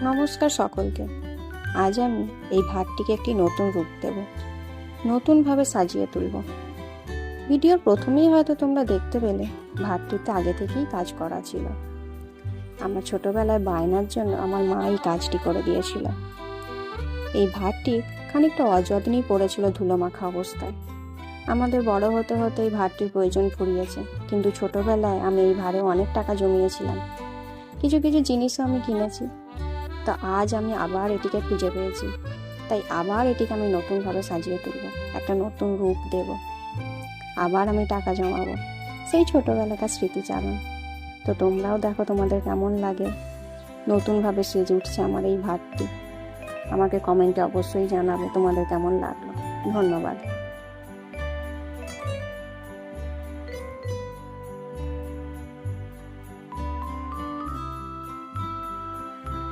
নমস্কার সকলকে। আজ আমি এই ভাতটিকে একটি নতুন রূপ দেব, নতুনভাবে সাজিয়ে তুলব। ভিডিওর প্রথমেই হয়তো তোমরা দেখতে পেলে ভাতটিতে আগে থেকেই কাজ করা ছিল। আমার ছোটবেলায় বায়নার জন্য আমার মা এই কাজটি করে দিয়েছিল। এই ভাতটি খানিকটা অযত্নেই পড়েছিল ধুলো মাখা অবস্থায়। আমাদের বড় হতে হতে এই ভাতটির প্রয়োজন ফুরিয়েছে, কিন্তু ছোটবেলায় আমি এই ভারে অনেক টাকা জমিয়েছিলাম। কিছু কিছু জিনিসও আমি কিনেছি। তো আজ আমি আবার এটিকে খুঁজে পেয়েছি, তাই আবার এটিকে আমি নতুনভাবে সাজিয়ে তুলব, একটা নতুন রূপ দেব। আবার আমি টাকা জমাবো, সেই ছোটবেলাকার স্মৃতিচারণ। তো তোমরাও দেখো তোমাদের কেমন লাগে। নতুনভাবে সেজে উঠছে আমার এই ভাতটি। আমাকে কমেন্টে অবশ্যই জানাবে তোমাদের কেমন লাগলো। ধন্যবাদ।